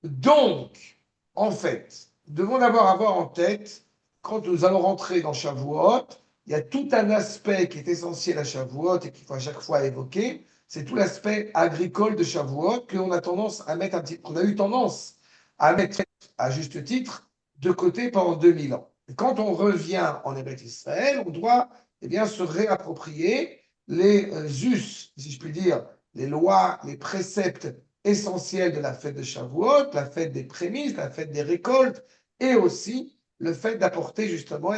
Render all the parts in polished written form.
Donc, en fait, nous devons d'abord avoir en tête, quand nous allons rentrer dans Shavuot, il y a tout un aspect qui est essentiel à Shavuot et qu'il faut à chaque fois évoquer, c'est tout l'aspect agricole de Shavuot qu'on a tendance à mettre qu'on a eu tendance à mettre à juste titre de côté pendant 2000 ans. Et quand on revient en Eretz Israël, on doit bien se réapproprier les us, si je puis dire, les lois, les préceptes essentiel de la fête de Shavuot, la fête des prémices, la fête des récoltes, et aussi le fait d'apporter justement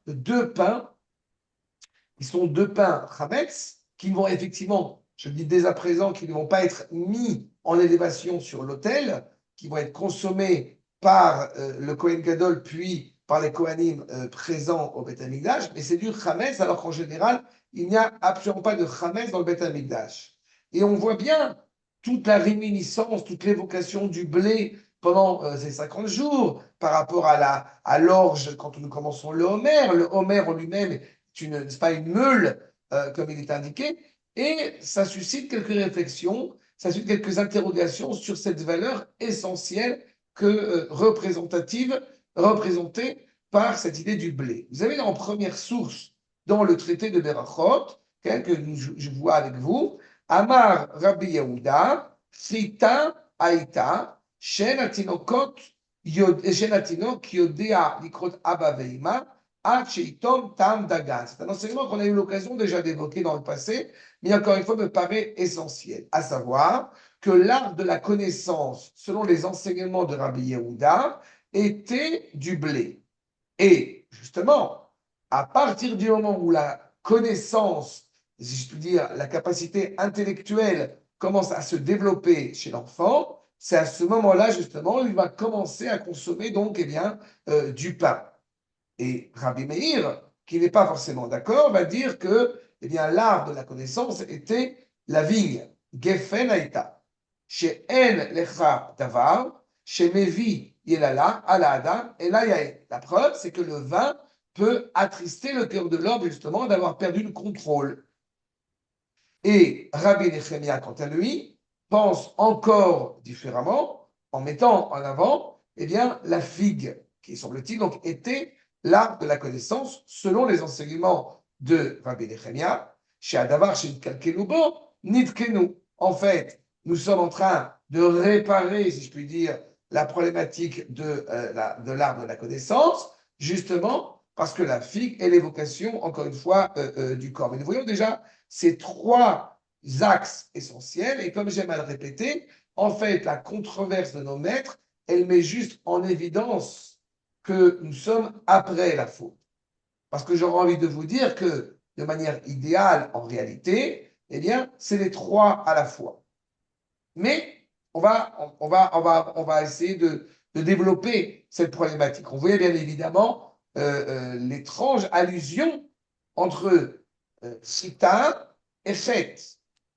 deux pains, qui sont deux pains Chametz, qui vont effectivement, je le dis dès à présent, qui ne vont pas être mis en élévation sur l'autel, qui vont être consommés par le Kohen Gadol, puis par les Kohanim présents au Beth Amikdash, mais c'est du Chametz, alors qu'en général, il n'y a absolument pas de Chametz dans le Beth Amikdash. Et on voit bien toute la réminiscence, toute l'évocation du blé pendant ces 50 jours par rapport à l'orge quand nous commençons le Homer. Le Homer en lui-même n'est pas une meule comme il est indiqué. Et ça suscite quelques réflexions, ça suscite quelques interrogations sur cette valeur essentielle représentée par cette idée du blé. Vous avez en première source dans le traité de Berachot, je vois avec vous, Amar Rabbi Yehuda, Chita Aïta, Shen Atinokot, Shen Atinok, Yodea Likrot Abba Veima, Acheitom Tam Dagan. C'est un enseignement qu'on a eu l'occasion déjà d'évoquer dans le passé, mais encore une fois me paraît essentiel, à savoir que l'art de la connaissance, selon les enseignements de Rabbi Yehuda, était du blé. Et justement, à partir du moment où la connaissance, si je puis dire, la capacité intellectuelle commence à se développer chez l'enfant, c'est à ce moment-là, justement, il va commencer à consommer donc du pain. Et Rabbi Meir, qui n'est pas forcément d'accord, va dire que l'art de la connaissance était la vigne. Gefen Aïta. Chez En Lecha Davar, chez Mevi Yelala, Ala Adam, et là la preuve, c'est que le vin peut attrister le cœur de l'homme, justement, d'avoir perdu le contrôle. Et Rabbi Nechemia, quant à lui, pense encore différemment en mettant en avant la figue, qui semble-t-il donc était l'art de la connaissance selon les enseignements de Rabbi Nechemia, chez Adavar, chez Kalkenubo, Nitkenu. En fait, nous sommes en train de réparer, si je puis dire, la problématique de l'art de la connaissance, justement parce que la figue est l'évocation, encore une fois, du corps. Mais nous voyons déjà ces trois axes essentiels. Et comme j'aime à le répéter, en fait, la controverse de nos maîtres, elle met juste en évidence que nous sommes après la faute. Parce que j'aurais envie de vous dire que, de manière idéale, en réalité, c'est les trois à la fois. Mais on va essayer de développer cette problématique. On voyait bien évidemment l'étrange allusion entre Sita et Chet.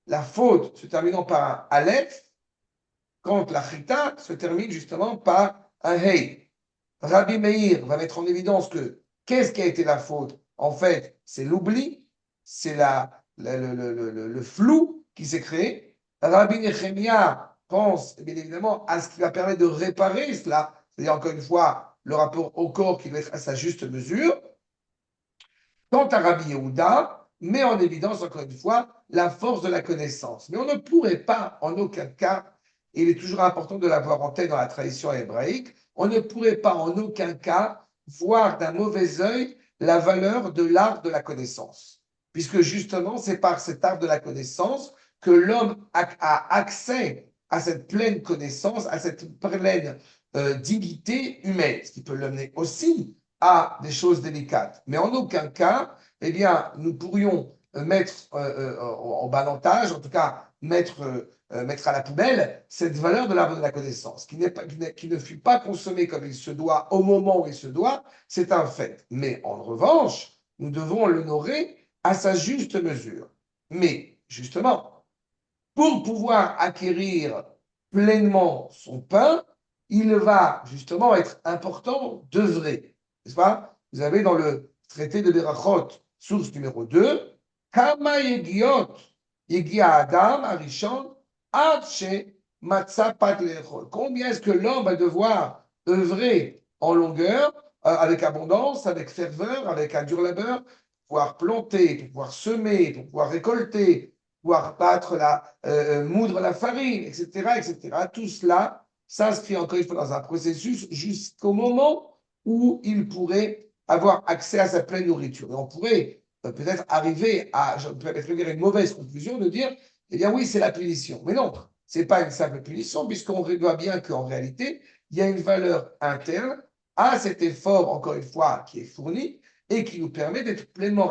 La faute se terminant par un Aleph, quand la Chita se termine justement par un Hey. Rabbi Meir va mettre en évidence que qu'est-ce qui a été la faute? En fait, c'est l'oubli, c'est le flou qui s'est créé. Rabbi Nechemia pense bien évidemment à ce qui va permettre de réparer cela, c'est-à-dire encore une fois le rapport au corps qui doit être à sa juste mesure. Quant à Rabbi Yehuda, met en évidence encore une fois la force de la connaissance. Mais on ne pourrait pas en aucun cas, et il est toujours important de l'avoir en tête dans la tradition hébraïque, on ne pourrait pas en aucun cas voir d'un mauvais œil la valeur de l'art de la connaissance. Puisque justement, c'est par cet art de la connaissance que l'homme a accès à cette pleine connaissance, à cette pleine dignité humaine, ce qui peut l'amener aussi à des choses délicates. Mais en aucun cas, nous pourrions mettre en balotage, en tout cas mettre à la poubelle cette valeur de l'arbre de la connaissance, qui ne fut pas consommée comme il se doit au moment où il se doit, c'est un fait. Mais en revanche, nous devons l'honorer à sa juste mesure. Mais justement, pour pouvoir acquérir pleinement son pain, il va justement être important d'œuvrer. N'est-ce pas? Vous avez dans le traité de Berachot, source numéro 2, Kama yegiot yegia Adam arishon ad matzah pat le'echol. Combien est-ce que l'homme va devoir œuvrer en longueur, avec abondance, avec ferveur, avec un dur labeur, pour pouvoir planter, pour pouvoir semer, pour pouvoir récolter, pouvoir battre moudre la farine, etc., etc. Tout cela s'inscrit encore une fois dans un processus jusqu'au moment où il pourrait avoir accès à sa pleine nourriture. Et on pourrait peut-être arriver à, je peux peut-être dire une mauvaise conclusion de dire, eh bien oui, c'est la punition. Mais non, ce n'est pas une simple punition, puisqu'on voit bien qu'en réalité, il y a une valeur interne à cet effort, encore une fois, qui est fourni et qui nous permet d'être pleinement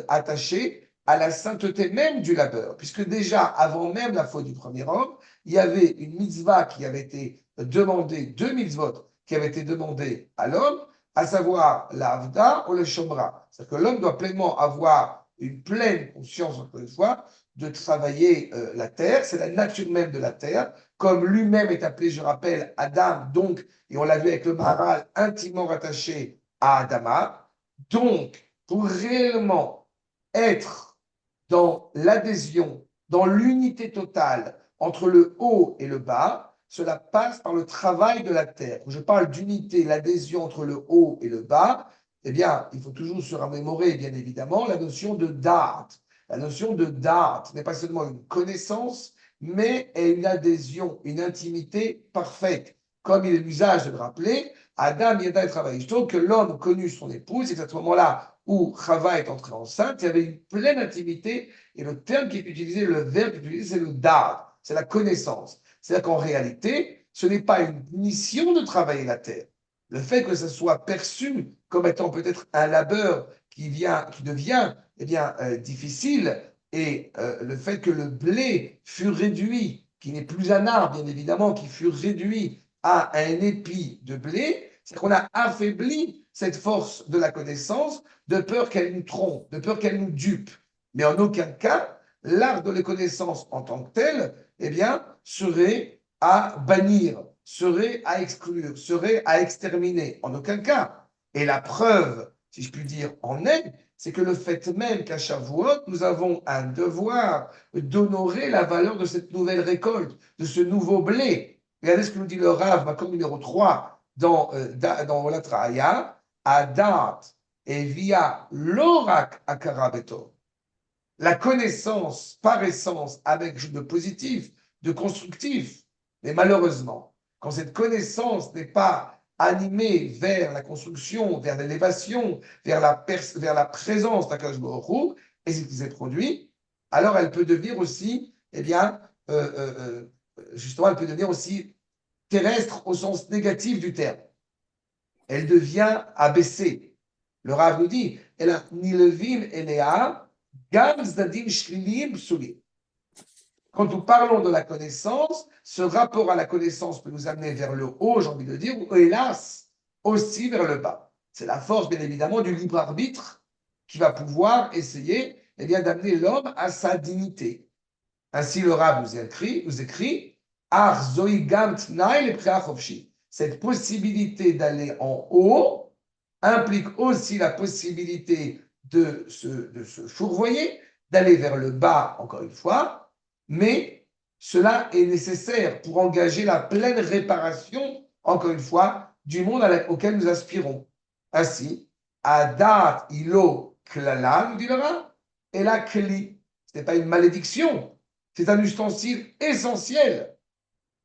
attachés à la sainteté même du labeur. Puisque déjà, avant même la faute du premier homme, il y avait une mitzvah qui avait été demandée, deux mitzvot qui avaient été demandées à l'homme, à savoir l'avda ou le shomra. C'est-à-dire que l'homme doit pleinement avoir une pleine conscience, encore une fois, de travailler la terre. C'est la nature même de la terre. Comme lui-même est appelé, je rappelle, Adam, donc, et on l'a vu avec le Maharal, intimement rattaché à Adama. Donc, pour réellement être dans l'adhésion, dans l'unité totale entre le haut et le bas, cela passe par le travail de la terre. Quand je parle d'unité, l'adhésion entre le haut et le bas, eh bien, il faut toujours se remémorer, bien évidemment, la notion de date. La notion de date n'est pas seulement une connaissance, mais est une adhésion, une intimité parfaite. Comme il est l'usage de le rappeler, Adam Yada et travaille. Que l'homme connut son épouse, et c'est à ce moment-là où Chava est entrée enceinte, il y avait une pleine intimité, et le terme qui est utilisé, le verbe qui est utilisé, c'est le dad, c'est la connaissance. C'est-à-dire qu'en réalité, ce n'est pas une mission de travailler la terre. Le fait que ça soit perçu comme étant peut-être un labeur qui devient difficile, et le fait que le blé fut réduit, qui n'est plus un arbre, bien évidemment, qui fut réduit à un épi de blé, c'est qu'on a affaibli cette force de la connaissance de peur qu'elle nous trompe, de peur qu'elle nous dupe. Mais en aucun cas, l'art de la connaissance en tant que tel, eh bien, serait à bannir, serait à exclure, serait à exterminer. En aucun cas. Et la preuve, si je puis dire, en est, c'est que le fait même qu'à Shavuot, nous avons un devoir d'honorer la valeur de cette nouvelle récolte, de ce nouveau blé. Regardez ce que nous dit le Rav, Makom numéro 3, dans la Trahaya, à date et via l'orak akarabeto. La connaissance par essence avec de positif, de constructif. Mais malheureusement, quand cette connaissance n'est pas animée vers la construction, vers l'élévation, vers la présence d'Akadosh Baruch Hu, et ce qui s'est produit, alors elle peut devenir aussi, justement, elle peut devenir aussi terrestre au sens négatif du terme. Elle devient abaissée. Le Rav nous dit, elle a ni levim elea, gam zdadim shlilim psulim. Quand nous parlons de la connaissance, ce rapport à la connaissance peut nous amener vers le haut, j'ai envie de dire, ou hélas, aussi vers le bas. C'est la force, bien évidemment, du libre arbitre qui va pouvoir essayer d'amener l'homme à sa dignité. Ainsi, le Rav nous écrit Ar zoigam tnaï le preachofshi. Cette possibilité d'aller en haut implique aussi la possibilité de se fourvoyer, d'aller vers le bas, encore une fois, mais cela est nécessaire pour engager la pleine réparation, encore une fois, du monde auquel nous aspirons. Ainsi, Adat ilo klala, nous dit le Rav, et la kli. Ce n'est pas une malédiction, c'est un ustensile essentiel.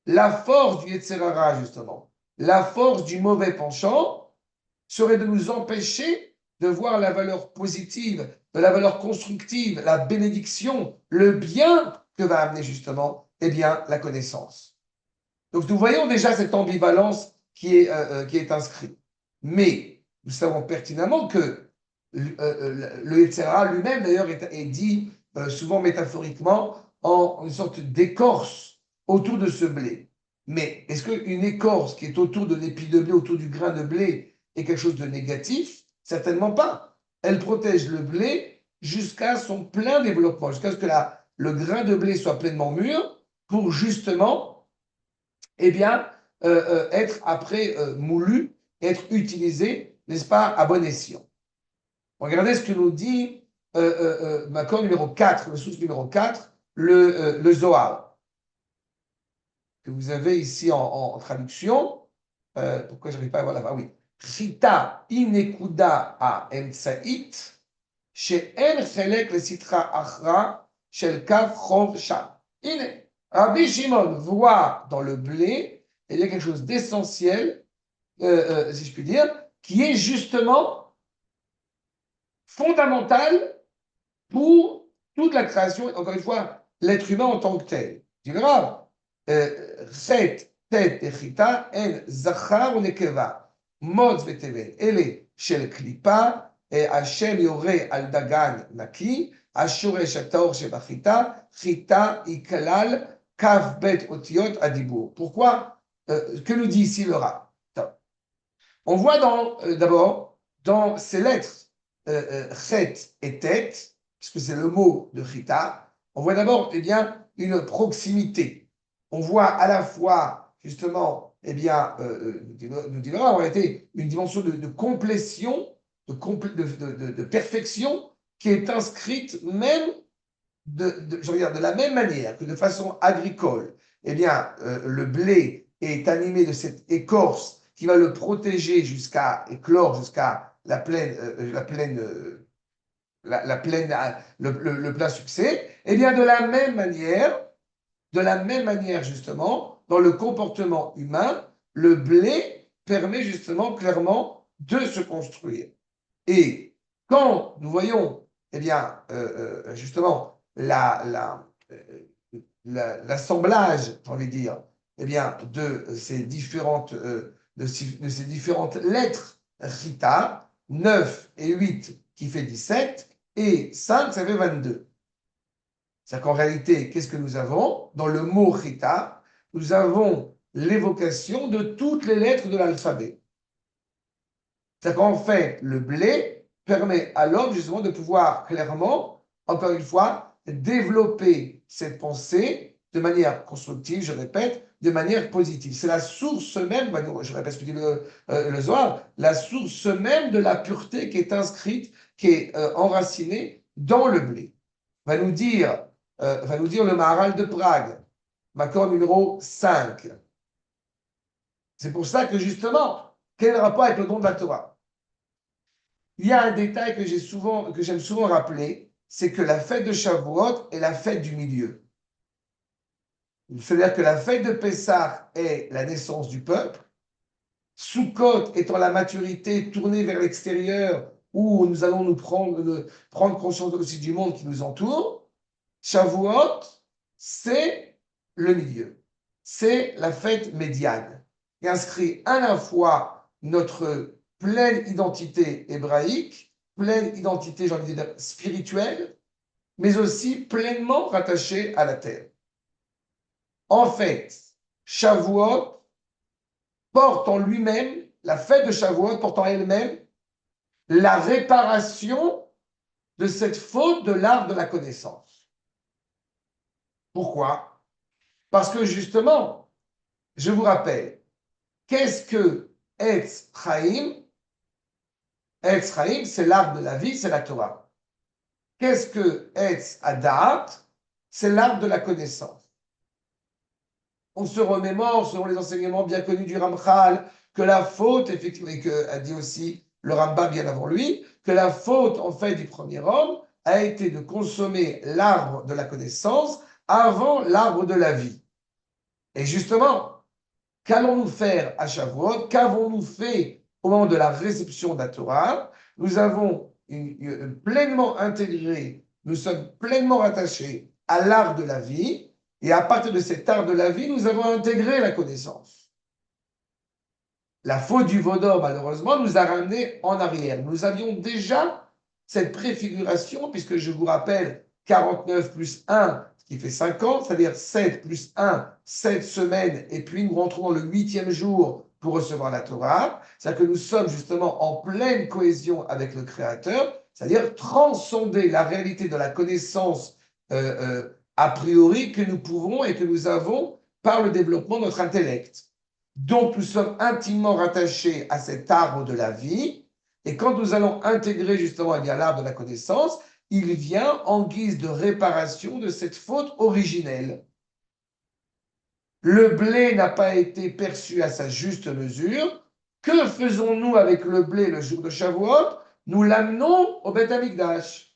La force du Yetzirara, justement, la force du mauvais penchant serait de nous empêcher de voir la valeur positive, de la valeur constructive, la bénédiction, le bien que va amener justement la connaissance. Donc nous voyons déjà cette ambivalence qui est inscrite. Mais nous savons pertinemment que le Yetzirara lui-même, d'ailleurs, est dit souvent métaphoriquement en une sorte d'écorce autour de ce blé. Mais est-ce qu'une écorce qui est autour de l'épi de blé, autour du grain de blé, est quelque chose de négatif? Certainement pas. Elle protège le blé jusqu'à son plein développement, jusqu'à ce que le grain de blé soit pleinement mûr pour justement être après moulu, être utilisé, n'est-ce pas, à bon escient. Regardez ce que nous dit Makor numéro 4, le source numéro 4, le Zohar. que vous avez ici en traduction. Pourquoi je n'arrive pas à voir là-bas? Ah oui. Chita inekuda a emtsait, she'en chelek le sitra achra shel kav chov sham. Rabbi Shimon voit dans le blé, il y a quelque chose d'essentiel, si je puis dire, qui est justement fondamental pour toute la création, encore une fois, l'être humain en tant que tel. Tu verras, Chet, Tet et Chita, En, Zachar ou Nekeva, Moz vetevel, Ele, Shel Klipa, et Hashem Yore al Dagan Naki, Ashuresh Ataor Shebachita, Chita Iklal, Kav Bet Otiot Adibur. Pourquoi que nous dit ici le Rav? On voit d'abord dans ces lettres Chet et Tet, puisque c'est le mot de Chita, on voit d'abord eh bien, une proximité. On voit à la fois, justement, eh bien, nous dit en réalité, une dimension de complétion, de perfection, qui est inscrite même je regarde, de la même manière que de façon agricole, eh bien, le blé est animé de cette écorce qui va le protéger jusqu'à éclore, jusqu'à la pleine, le plein succès. Eh bien, de la même manière justement, dans le comportement humain, le blé permet justement clairement de se construire. Et quand nous voyons, eh bien, justement, l'assemblage, j'ai envie de dire, eh bien, de ces différentes lettres Chita, 9 et 8 qui fait 17, et 5, ça fait 22. C'est-à-dire qu'en réalité, qu'est-ce que nous avons? Dans le mot Chita, nous avons l'évocation de toutes les lettres de l'alphabet. C'est-à-dire qu'en fait, le blé permet à l'homme justement de pouvoir clairement, encore une fois, développer cette pensée de manière constructive, je répète, de manière positive. C'est la source même, je répète ce que dit le Zohar, la source même de la pureté qui est inscrite, qui est enracinée dans le blé. Va nous dire le Maharal de Prague, Makor numéro 5. C'est pour ça que justement, quel est le rapport avec le don de la Torah? Il y a un détail que j'aime souvent rappeler, c'est que la fête de Shavuot est la fête du milieu. C'est-à-dire que la fête de Pessah est la naissance du peuple, Sukkot étant la maturité tournée vers l'extérieur, où nous allons nous prendre conscience aussi du monde qui nous entoure. Shavuot, c'est le milieu. C'est la fête médiane, qui inscrit à la fois notre pleine identité hébraïque, pleine identité, j'ai envie de dire, spirituelle, mais aussi pleinement rattachée à la terre. En fait, Shavuot porte en lui-même, la fête de Shavuot porte en elle-même la réparation de cette faute de l'art de la connaissance. Pourquoi? Parce que justement, je vous rappelle, qu'est-ce que Etz Chaim? Etz Chaim, c'est l'arbre de la vie, c'est la Torah. Qu'est-ce que Etz Adat? C'est l'arbre de la connaissance. On se remémore, selon les enseignements bien connus du Ramchal, que la faute, effectivement, et que a dit aussi le Rambam bien avant lui, que la faute, en fait, du premier homme a été de consommer l'arbre de la connaissance avant l'arbre de la vie. Et justement, qu'allons-nous faire à Shavuot? Qu'avons-nous fait au moment de la réception de la Torah? Nous avons pleinement intégré, nous sommes pleinement rattachés à l'arbre de la vie, et à partir de cet arbre de la vie, nous avons intégré la connaissance. La faute du Vaudor, malheureusement, nous a ramenés en arrière. Nous avions déjà cette préfiguration, puisque je vous rappelle, 49 plus 1, ce qui fait 50, c'est-à-dire 7 plus 1, 7 semaines, et puis nous rentrons dans le 8e jour pour recevoir la Torah. C'est-à-dire que nous sommes justement en pleine cohésion avec le Créateur, c'est-à-dire transcender la réalité de la connaissance a priori que nous pouvons et que nous avons par le développement de notre intellect. Donc nous sommes intimement rattachés à cet arbre de la vie, et quand nous allons intégrer justement l'arbre de la connaissance, il vient en guise de réparation de cette faute originelle. le blé n'a pas été perçu à sa juste mesure. Que faisons-nous avec le blé le jour de Shavuot? Nous l'amenons au Beth Amikdash.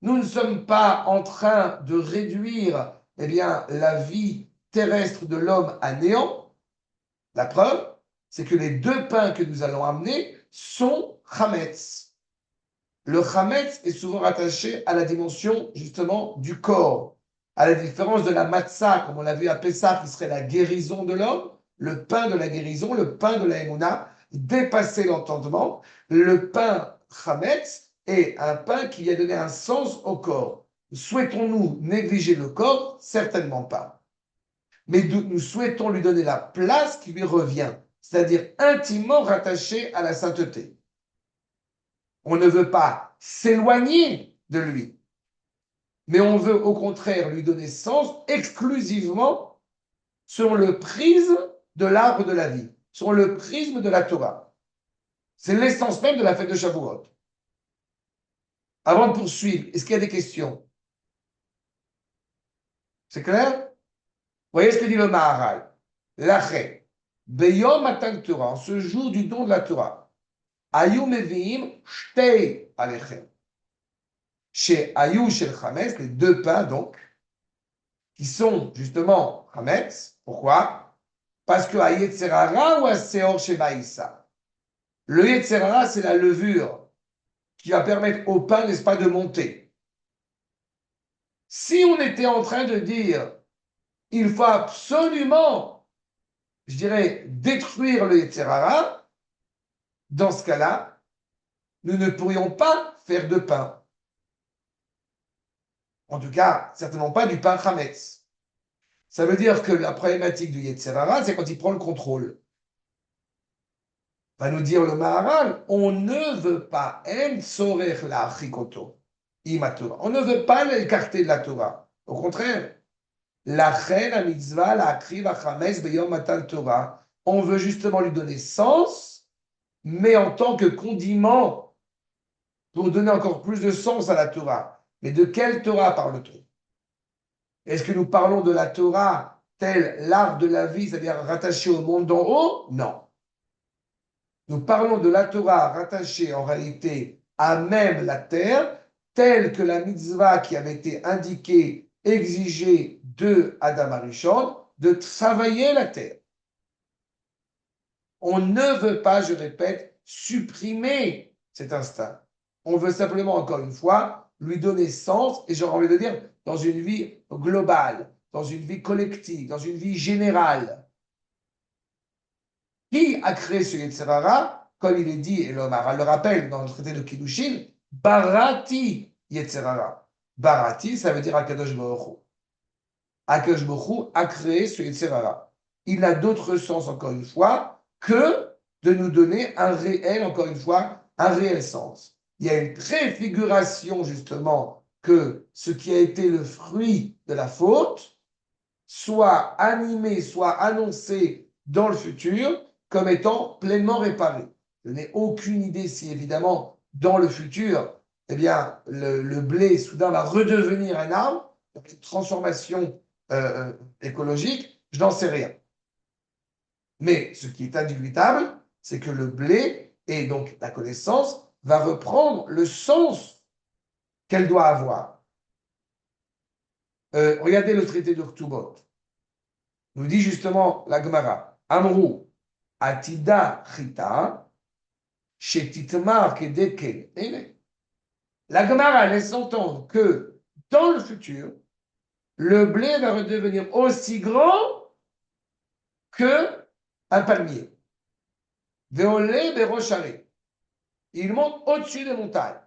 Nous ne sommes pas en train de réduire la vie terrestre de l'homme à néant. La preuve, c'est que les deux pains que nous allons amener sont Hametz. Le Hametz est souvent rattaché à la dimension justement du corps, à la différence de la matzah, comme on l'a vu à Pessah, qui serait la guérison de l'homme, le pain de la guérison, le pain de la Emouna, dépasser l'entendement. Le pain Hametz est un pain qui a donné un sens au corps. Souhaitons-nous négliger le corps? Certainement pas. Mais nous souhaitons lui donner la place qui lui revient, c'est-à-dire intimement rattachée à la sainteté. On ne veut pas s'éloigner de lui, mais on veut au contraire lui donner sens exclusivement sur le prisme de l'arbre de la vie, sur le prisme de la Torah. C'est l'essence même de la fête de Shavuot. Avant de poursuivre, est-ce qu'il y a des questions? C'est clair? Vous voyez ce que dit le Maharal? Lachet, Beyom Matan Torah, en ce jour du don de la Torah, Ayu Meviim Shtei Alechem. Chez Ayou, chez le Hametz, les deux pains donc, qui sont justement Hametz. Pourquoi? Parce que à Yetzerara ou à Seor chez Baïssa. Le Yetzerara, c'est la levure qui va permettre au pain, n'est-ce pas, de monter. Si on était en train de dire, il faut absolument, je dirais, détruire le Yetzerara, dans ce cas-là, nous ne pourrions pas faire de pain. En tout cas, certainement pas du pain Hametz. Ça veut dire que la problématique du Yetzerara, c'est quand il prend le contrôle. Va nous dire le Maharal, on ne veut pas on ne veut pas l'écarter de la Torah. Au contraire, la reine, la mitzvah, la akriv, achames, beyom matan Torah, on veut justement lui donner sens, mais en tant que condiment, pour donner encore plus de sens à la Torah. Mais de quelle Torah parle-t-on? Est-ce que nous parlons de la Torah telle l'arbre de la vie, c'est-à-dire rattaché au monde d'en haut? Non. Nous parlons de la Torah rattachée en réalité à même la terre, telle que la mitzvah qui avait été indiquée, exigée de Adam Arishon, de travailler la terre. On ne veut pas, je répète, supprimer cet instinct. On veut simplement, encore une fois, lui donner sens, et j'aurais envie de dire, dans une vie globale, dans une vie collective, dans une vie générale. Qui a créé ce Yetzerara? Comme il est dit, et le Maharal le rappelle dans le traité de Kiddushin, Barati Yetzerara. Barati, ça veut dire Akadosh Baruch Hu. Akadosh Baruch Hu a créé ce Yetzerara. Il n'a d'autre sens, encore une fois, que de nous donner un réel, encore une fois, un réel sens. Il y a une préfiguration, justement, que ce qui a été le fruit de la faute soit animé, soit annoncé dans le futur comme étant pleinement réparé. Je n'ai aucune idée si, évidemment, dans le futur, eh bien, le blé soudain va redevenir un arbre, donc une transformation écologique, je n'en sais rien. Mais ce qui est indubitable, c'est que le blé, et donc la connaissance, va reprendre le sens qu'elle doit avoir. Regardez le traité de Ktubot. Nous dit justement la Gemara, Amrou, Atida Chita, Shetitmar Kedekel. La Gemara laisse entendre que dans le futur, le blé va redevenir aussi grand que un palmier. Veolé Berochare. Il monte au-dessus des montagnes.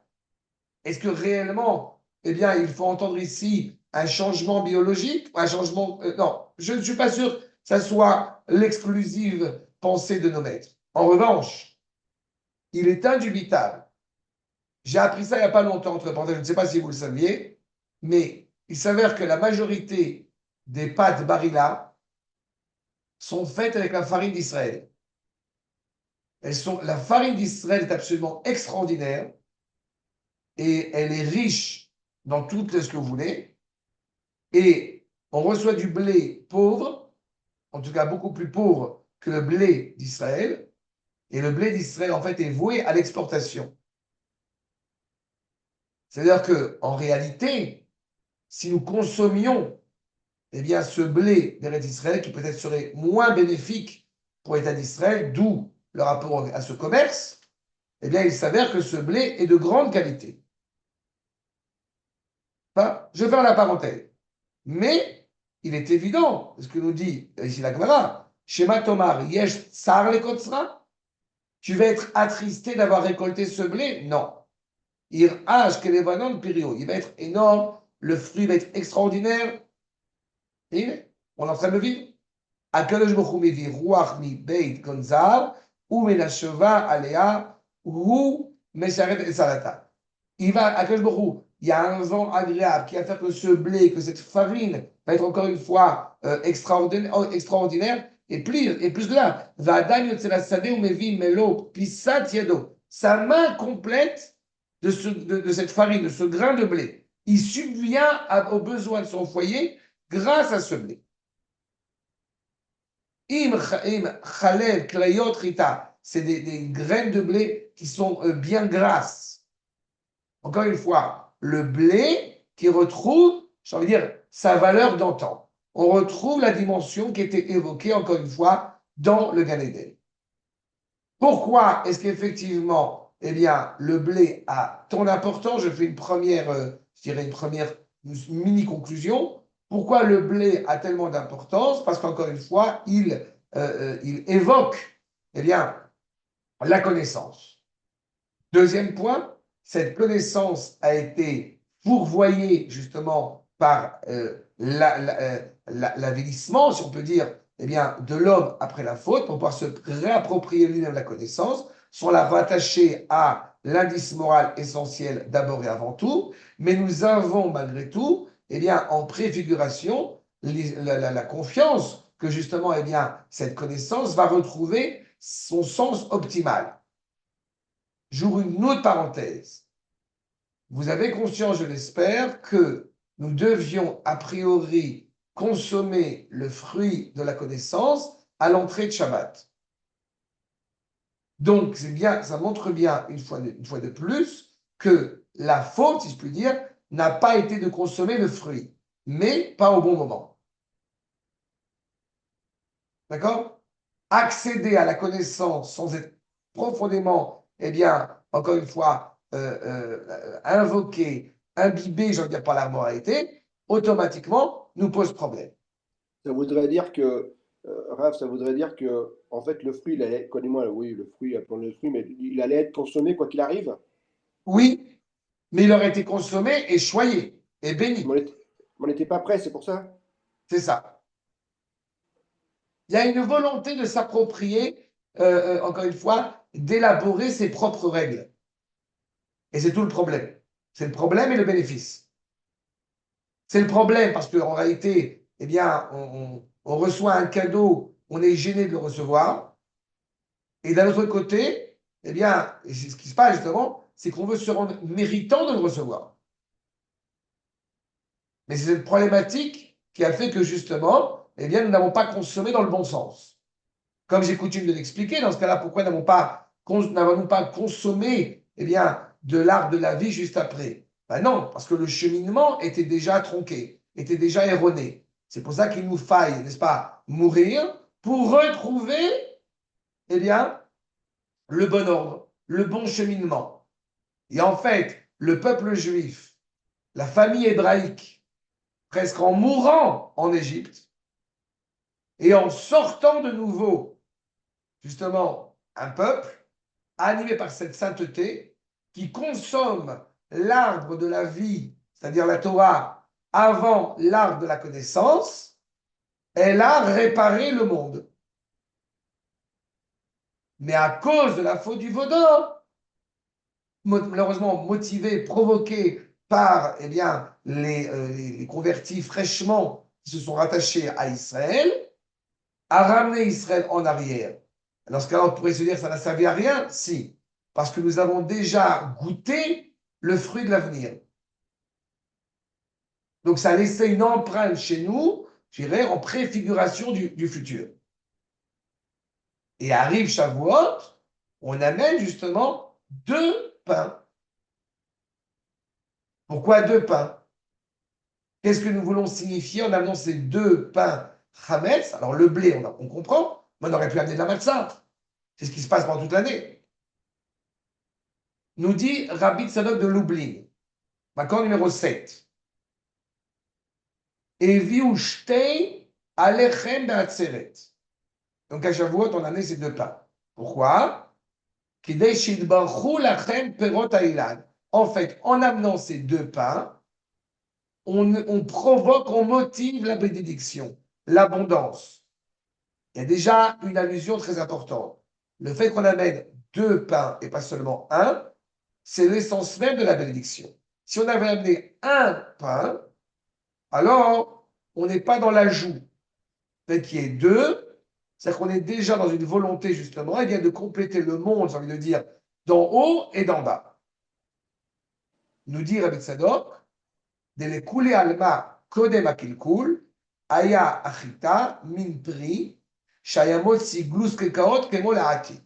Est-ce que réellement, eh bien, il faut entendre ici un changement biologique, un changement. Non, je ne suis pas sûr que ça soit l'exclusive pensée de nos maîtres. En revanche, il est indubitable. J'ai appris ça il n'y a pas longtemps, entre parenthèses, je ne sais pas si vous le saviez, mais il s'avère que la majorité des pâtes Barilla sont faites avec la farine d'Israël. La farine d'Israël est absolument extraordinaire et elle est riche dans tout ce que vous voulez. Et on reçoit du blé pauvre, en tout cas beaucoup plus pauvre que le blé d'Israël, et le blé d'Israël, en fait, est voué à l'exportation. C'est-à-dire qu'en réalité, si nous consommions eh bien, ce blé d'Eretz Israël, qui peut-être serait moins bénéfique pour l'État d'Israël, d'où le rapport à ce commerce, eh bien, il s'avère que ce blé est de grande qualité. Enfin, je vais faire la parenthèse. Mais il est évident, ce que nous dit ici la Gemara, Shema Tomar, Yesh Tsar le Kotzra, tu vas être attristé d'avoir récolté ce blé? Non. Ir Kelevanon Pirio, il va être énorme, le fruit va être extraordinaire. Et on est en train de le vivre. Akadosh Baruch Hu mevi ruach mi beit gonzar, ou menashova alea, ou mesharet et salata. Il va, Akadosh Baruch Hu, il y a un vent agréable qui va faire que ce blé, que cette farine va être encore une fois extraordinaire. Et plus que là, Va'adan yotzela sadeh umevi melo pisat yedo. Sa main complète de cette farine, de ce grain de blé, il subvient aux besoins de son foyer grâce à ce blé. Im Chalev Klayot Rita, c'est des graines de blé qui sont bien grasses. Encore une fois, le blé qui retrouve, j'ai envie de dire, sa valeur d'antan. On retrouve la dimension qui était évoquée, encore une fois, dans le Gan Eden. Pourquoi est-ce qu'effectivement, eh bien, le blé a tant d'importance? Je fais une première, je dirais une première mini-conclusion. Pourquoi le blé a tellement d'importance? Parce qu'encore une fois, il évoque, eh bien, la connaissance. Deuxième point, cette connaissance a été fourvoyée justement par l'avilissement, si on peut dire, eh bien, de l'homme après la faute, pour pouvoir se réapproprier lui-même la connaissance, sans la rattacher à l'indice moral essentiel d'abord et avant tout, mais nous avons malgré tout, eh bien, en préfiguration, la confiance que justement, eh bien, cette connaissance va retrouver son sens optimal. J'ouvre une autre parenthèse. Vous avez conscience, je l'espère, que nous devions a priori consommer le fruit de la connaissance à l'entrée de Shabbat. Donc, c'est bien, ça montre bien, une fois de plus, que la faute, si je puis dire, n'a pas été de consommer le fruit, mais pas au bon moment. D'accord? Accéder à la connaissance sans être profondément, eh bien, encore une fois, invoqué, imbibé, je veux dire, par la moralité, automatiquement nous pose problème. Ça voudrait dire que, Raph, ça voudrait dire que, en fait, le fruit, il allait, connais-moi, oui, le fruit, appelons-le le fruit, mais il allait être consommé quoi qu'il arrive. Oui, mais il aurait été consommé et choyé et Mais béni. on n'était pas prêt, c'est pour ça. C'est ça. Il y a une volonté de s'approprier, encore une fois, d'élaborer ses propres règles. Et c'est tout le problème. C'est le problème et le bénéfice. C'est le problème parce qu'en réalité, eh bien, on reçoit un cadeau, on est gêné de le recevoir. Et d'un autre côté, eh bien, ce qui se passe justement, c'est qu'on veut se rendre méritant de le recevoir. Mais c'est cette problématique qui a fait que justement, eh bien, nous n'avons pas consommé dans le bon sens. Comme j'ai coutume de l'expliquer, dans ce cas-là, pourquoi n'avons-nous pas consommé eh bien, de l'arbre de la vie juste après? Ben non, parce que le cheminement était déjà tronqué, était déjà erroné. C'est pour ça qu'il nous faille, n'est-ce pas, mourir pour retrouver eh bien, le bon ordre, le bon cheminement. Et en fait, le peuple juif, la famille hébraïque, presque en mourant en Égypte et en sortant de nouveau, justement, un peuple animé par cette sainteté qui consomme l'arbre de la vie, c'est-à-dire la Torah, avant l'arbre de la connaissance, elle a réparé le monde. Mais à cause de la faute du vaudor, malheureusement motivé, provoqué par eh bien, les convertis fraîchement qui se sont rattachés à Israël, a ramené Israël en arrière. Dans ce cas-là, on pourrait se dire que ça n'a servi à rien. Si, parce que nous avons déjà goûté le fruit de l'avenir. Donc, ça laissait une empreinte chez nous, je dirais, en préfiguration du futur. Et arrive Shavuot, on amène justement 2 pains. Pourquoi 2 pains? Qu'est-ce que nous voulons signifier en amenant ces 2 pains Hametz? Alors, le blé, on comprend, mais on aurait pu amener de la matzah. C'est ce qui se passe pendant toute l'année. Nous dit Rabbi Tzadok de Lublin, Makor numéro 7. Eviu shtei alechem be'atzeret. Donc à Shavuot, on a amené ces 2 pains. Pourquoi? Kidei shidbarchu lachem perot ha'ilan. En fait, en amenant ces 2 pains, on provoque, on motive la bénédiction, l'abondance. Il y a déjà une allusion très importante. Le fait qu'on amène 2 pains et pas seulement un, c'est l'essence même de la bénédiction. Si on avait amené un pain, alors on n'est pas dans l'ajout. Le fait qu'il y ait 2, c'est-à-dire qu'on est déjà dans une volonté justement, eh bien, de compléter le monde, j'ai envie de dire, d'en haut et d'en bas. Nous dit Rabbi Tzadok, Dele kule alma kodem akilkul, aya achita min pri, shayamot si glus kekaot kemo laati.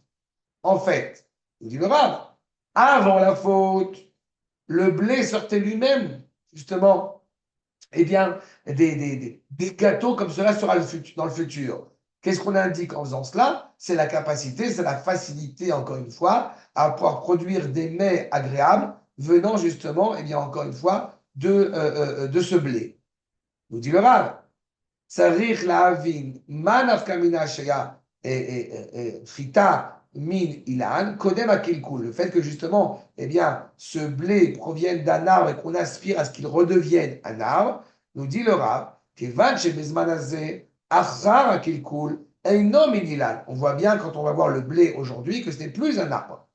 En fait, nous dit le Rav, avant la faute, le blé sortait lui-même, justement, eh bien, des gâteaux comme cela sera dans le futur. Qu'est-ce qu'on indique en faisant cela? C'est la capacité, c'est la facilité, encore une fois, à pouvoir produire des mets agréables venant justement, eh bien, encore une fois, de ce blé. Nous dit le Rav, Sarich la'avin manaf kamina sheya chita min ilan kodem akilkul. Le fait que justement, eh bien, ce blé provienne d'un arbre et qu'on aspire à ce qu'il redevienne un arbre, nous dit le Rav, kevan shebezman hazeh achar akilkul eino min ilan. On voit bien quand on va voir le blé aujourd'hui que ce n'est plus un arbre.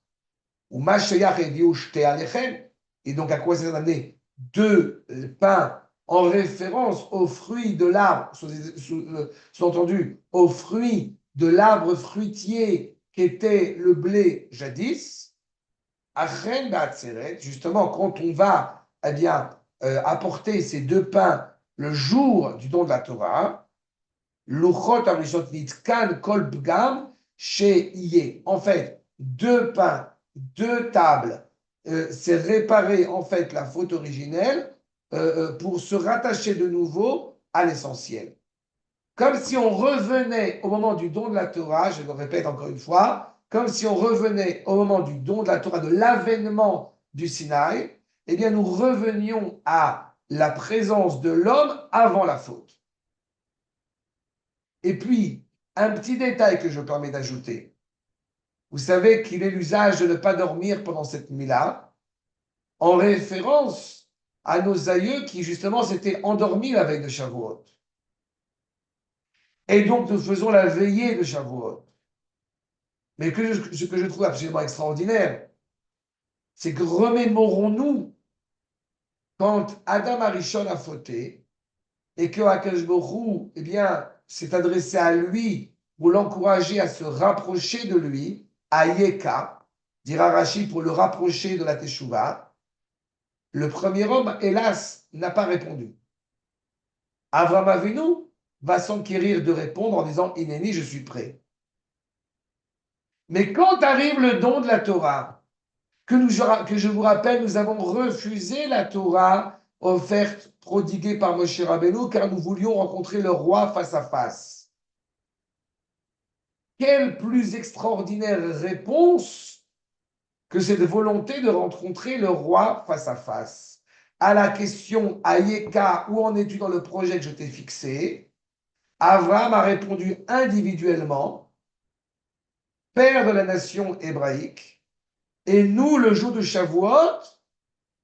Ou ma sheyach eviu shte alechem. Et donc, à quoi ça amené 2 pains en référence aux fruits de l'arbre, sous-entendu, aux fruits de l'arbre fruitier qu'était le blé jadis, Achen Ba'atzeret, justement, quand on va eh bien, apporter ces 2 pains le jour du don de la Torah, Luchot Arishot Nitkan Kol Pgam She Iye. En fait, 2 pains, 2 tables, c'est réparer en fait la faute originelle pour se rattacher de nouveau à l'essentiel. Comme si on revenait au moment du don de la Torah, je le répète encore une fois, comme si on revenait au moment du don de la Torah, de l'avènement du Sinaï, eh bien nous revenions à la présence de l'homme avant la faute. Et puis, un petit détail que je me permets d'ajouter. Vous savez qu'il est l'usage de ne pas dormir pendant cette nuit-là, en référence à nos aïeux qui justement s'étaient endormis la veille de Shavuot. Et donc nous faisons la veillée de Shavuot. Mais ce que je trouve absolument extraordinaire, c'est que remémorons-nous quand Adam Arishon a fauté et que Akash Borou, eh bien, s'est adressé à lui pour l'encourager à se rapprocher de lui, à Yeka, dira Rachid, pour le rapprocher de la Teshuvah. Le premier homme, hélas, n'a pas répondu. Avraham Avinu va s'enquérir de répondre en disant Inéni, je suis prêt. Mais quand arrive le don de la Torah, que je vous rappelle, nous avons refusé la Torah offerte, prodiguée par Moshe Rabbeinu, car nous voulions rencontrer le roi face à face. Quelle plus extraordinaire réponse que cette volonté de rencontrer le roi face à face. À la question Ayeka, où en es-tu dans le projet que je t'ai fixé? Abraham a répondu individuellement, père de la nation hébraïque, et nous, le jour de Shavuot,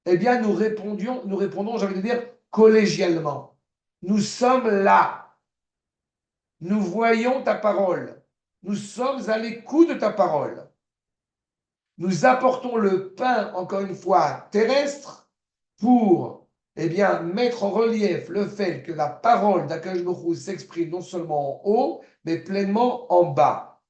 eh bien, nous répondons, j'ai envie de dire, collégialement. Nous sommes là. Nous voyons ta parole. Nous sommes à l'écoute de ta parole. Nous apportons le pain, encore une fois, terrestre, pour, eh bien, mettre en relief le fait que la parole d'Akadosh Baruch Hu s'exprime non seulement en haut, mais pleinement en bas.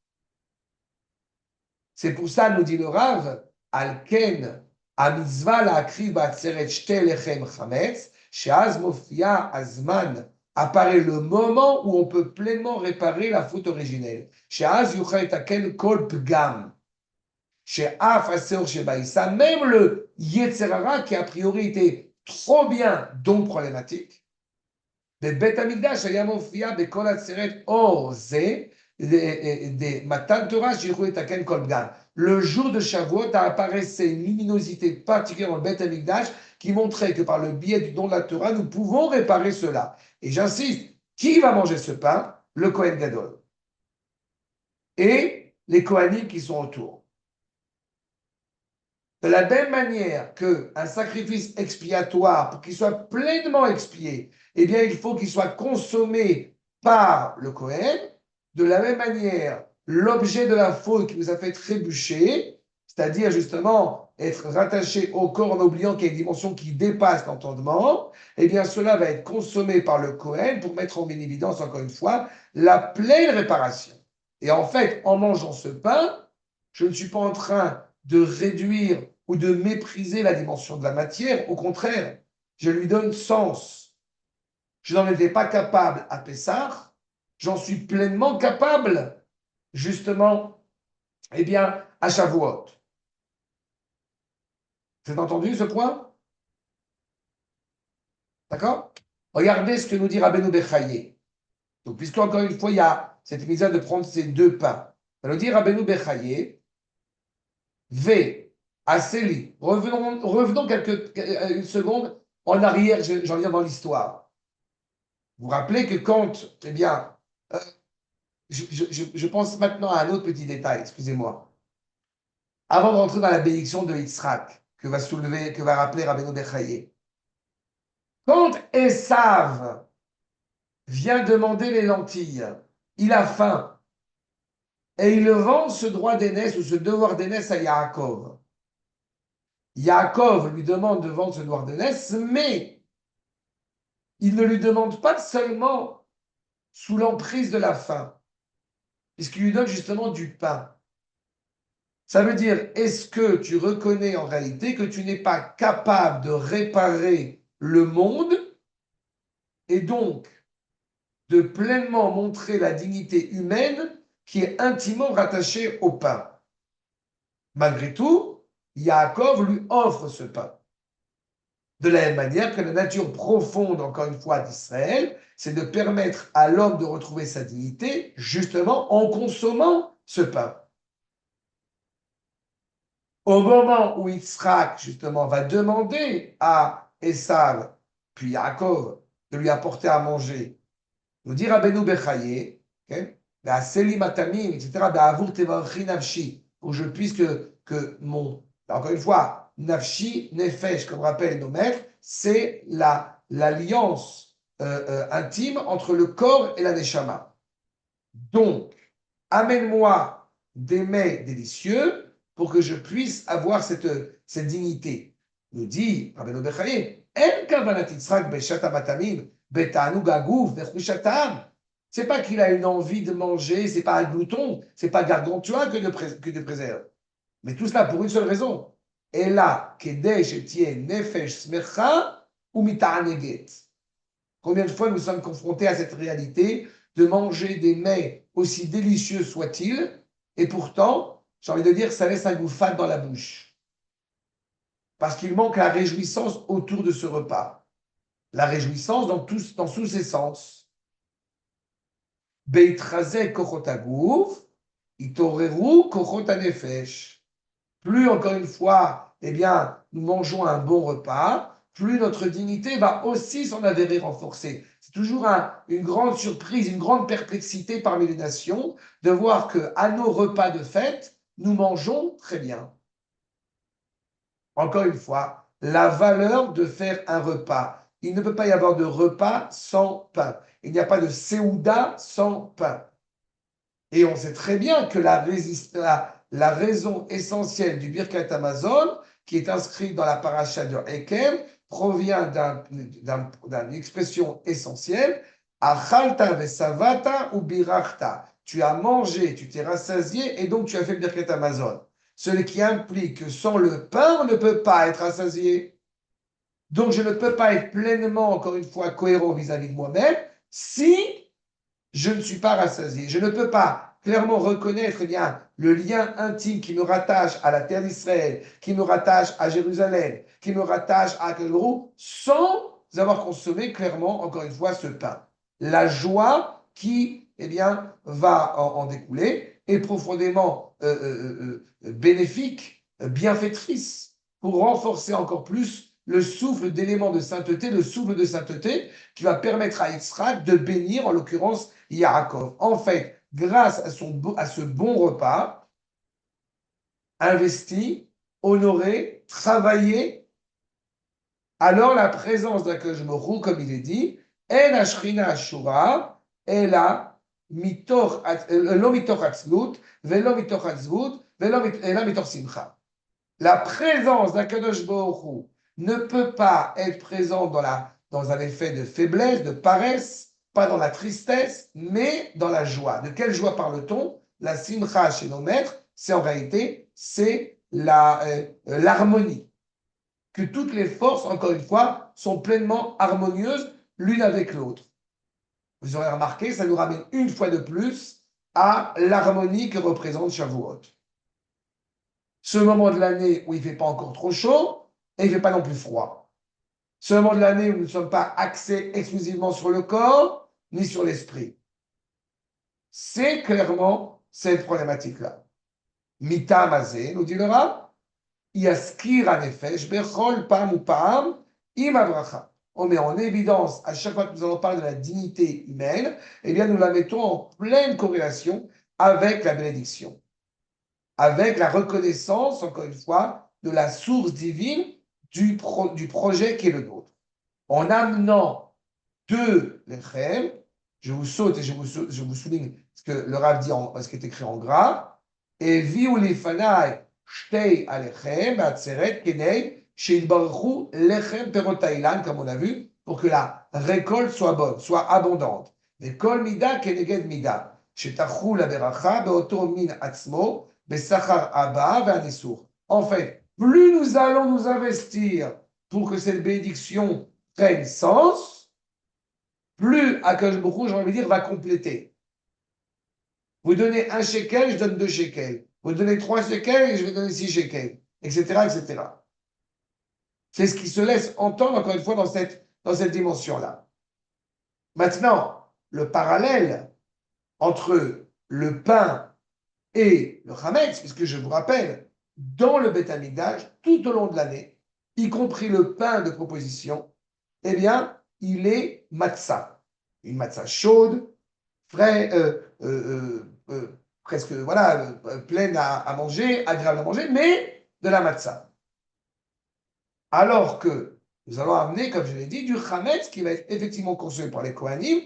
C'est pour ça, nous dit le Rav, Alken, Amitzvah la akri ba'atzeret shte lechem chametz, Chez Azmofia, Azman, apparaît le moment où on peut pleinement réparer la faute originelle. Chez Az Yuchay Taken Kol Pgam. Chez Af Aser chez Baïssa, même le Yetzerara qui a priori était trop bien, donc problématique. בבית המקדש היה מופיע בכל הסרט אור זה, מתן תורה שיוכלו לתקן כל פגם. Le jour de Shavuot apparaissait une luminosité particulière dans le Beth Amikdash qui montrait que par le biais du don de la Torah, nous pouvons réparer cela. Et j'insiste, qui va manger ce pain? Le Kohen Gadol. Et les Kohanim qui sont autour. De la même manière qu'un sacrifice expiatoire, pour qu'il soit pleinement expié, eh bien, il faut qu'il soit consommé par le Kohen. De la même manière, l'objet de la faute qui vous a fait trébucher, c'est-à-dire justement être rattaché au corps en oubliant qu'il y a une dimension qui dépasse l'entendement, eh bien, cela va être consommé par le Kohen pour mettre en évidence, encore une fois, la pleine réparation. Et en fait, en mangeant ce pain, je ne suis pas en train de réduire ou de mépriser la dimension de la matière. Au contraire, je lui donne sens. Je n'en étais pas capable à Pessah, j'en suis pleinement capable, justement, eh bien, à Shavuot. Vous avez entendu ce point? D'accord? Regardez ce que nous dit Rabbeinu Bechaye. Donc, puisqu'encore une fois, il y a cette épisode de prendre ces deux pains. Ça nous dit Rabbeinu Bechaye, V, Aseli. Revenons une seconde en arrière, j'en viens dans l'histoire. Vous vous rappelez que quand, eh bien, je pense maintenant à un autre petit détail, excusez-moi. Avant de rentrer dans la bénédiction de Yitzhak, que va rappeler Rabbeinu Bechaye. Quand Esav vient demander les lentilles, il a faim, et il vend ce droit d'aînesse ou ce devoir d'aînesse à Yaakov. Yaakov lui demande de vendre ce devoir d'aînesse, mais il ne lui demande pas seulement sous l'emprise de la faim, puisqu'il lui donne justement du pain. Ça veut dire, est-ce que tu reconnais en réalité que tu n'es pas capable de réparer le monde et donc de pleinement montrer la dignité humaine qui est intimement rattachée au pain? Malgré tout, Yaakov lui offre ce pain. De la même manière que la nature profonde, encore une fois, d'Israël, c'est de permettre à l'homme de retrouver sa dignité, justement en consommant ce pain. Au moment où Yitzhak, justement, va demander à Esav, puis Yaakov, de lui apporter à manger, nous dit Rabbeinu Bechaye, etc., pour que je puisse que mon, encore une fois, nafshi, nefesh, comme rappellent nos maîtres, c'est l'alliance intime entre le corps et la neshama. Donc, amène-moi des mets délicieux pour que je puisse avoir cette dignité. Nous dit Rabbeinu Bechaye, c'est pas qu'il a une envie de manger, c'est pas un glouton, c'est pas gargantua que de préserve. Mais tout cela pour une seule raison. Et là, kedesh etie nefesh smecha ou mita'aneget. Combien de fois nous sommes confrontés à cette réalité de manger des mets aussi délicieux soient-ils, et pourtant, j'ai envie de dire, ça laisse un goût fade dans la bouche. Parce qu'il manque la réjouissance autour de ce repas. La réjouissance dans tous ses sens. Beitrazek kochotagouf, itoreru kochotanefesh. Plus, encore une fois, eh bien, nous mangeons un bon repas, plus notre dignité va aussi s'en avérer renforcée. C'est toujours une grande surprise, une grande perplexité parmi les nations de voir qu'à nos repas de fête, nous mangeons très bien. Encore une fois, la valeur de faire un repas. Il ne peut pas y avoir de repas sans pain. Il n'y a pas de séouda sans pain. Et on sait très bien que la raison essentielle du Birkat Hamazon, qui est inscrite dans la paracha de Ekem, provient d'une expression essentielle, Achalta vesavata ou birachta. Tu as mangé, tu t'es rassasié et donc tu as fait le Birkat Hamazon. Ce qui implique que sans le pain, on ne peut pas être rassasié. Donc, je ne peux pas être pleinement, encore une fois, cohérent vis-à-vis de moi-même si je ne suis pas rassasié. Je ne peux pas clairement reconnaître eh bien, le lien intime qui me rattache à la terre d'Israël, qui me rattache à Jérusalem, qui me rattache à Kelbrou, sans avoir consommé clairement, encore une fois, ce pain. La joie qui eh bien, va en découler est profondément bénéfique, bienfaitrice, pour renforcer encore plus le souffle d'éléments de sainteté, le souffle de sainteté qui va permettre à Yitzhak de bénir, en l'occurrence, Yaakov. En fait, grâce à ce bon repas, investi, honoré, travaillé, alors la présence d'Akadosh Baruch Hu, comme il est dit, En Ashrina Ashura, Ela mitoch, lo mitoch atzlut, velo mitoch atzlut, ela mitoch simcha. La présence d'Akadosh Baruch Hu ne peut pas être présente dans un effet de faiblesse, de paresse, pas dans la tristesse, mais dans la joie. De quelle joie parle-t-on? La simcha chez nos maîtres, c'est en réalité, c'est l'harmonie. Que toutes les forces, encore une fois, sont pleinement harmonieuses l'une avec l'autre. Vous aurez remarqué, ça nous ramène une fois de plus à l'harmonie que représente Shavuot. Ce moment de l'année où il ne fait pas encore trop chaud et il ne fait pas non plus froid. Ce moment de l'année où nous ne sommes pas axés exclusivement sur le corps ni sur l'esprit. C'est clairement cette problématique-là. Mita mazé, nous dit le Rav, yaskir anefesh bechol pam ou pam im abracha. On met en évidence, à chaque fois que nous allons parler de la dignité humaine, eh bien nous la mettons en pleine corrélation avec la bénédiction, avec la reconnaissance, encore une fois, de la source divine du projet qui est le nôtre. En amenant deux lechem, je vous saute et je vous souligne ce que le Rav dit, ce qui est écrit en gras, et viu lifanai shtei alechem, atzeret kenei, sheitbaruchu lechem perotailan, comme on a vu, pour que la récolte soit bonne, soit abondante. Et kol mida keneged mida, shetachu la beracha, beoto min atzmo, besachar abba, ve'anisur. En fait, plus nous allons nous investir pour que cette bénédiction prenne sens, plus Akadosh Baruch Hu, j'ai envie de dire, va compléter. Vous donnez un shekel, je donne 2 shekels. Vous donnez 3 shekels, et je vais donner 6 shekels, etc., etc. C'est ce qui se laisse entendre, encore une fois, dans cette dimension-là. Maintenant, le parallèle entre le pain et le chametz, puisque je vous rappelle, dans le Beth Amikdash, tout au long de l'année, y compris le pain de proposition, eh bien, il est matzah. Une matzah chaude, frais, presque voilà, pleine à manger, agréable à manger, mais de la matzah. Alors que nous allons amener, comme je l'ai dit, du chametz qui va être effectivement consommé par les Kohanim,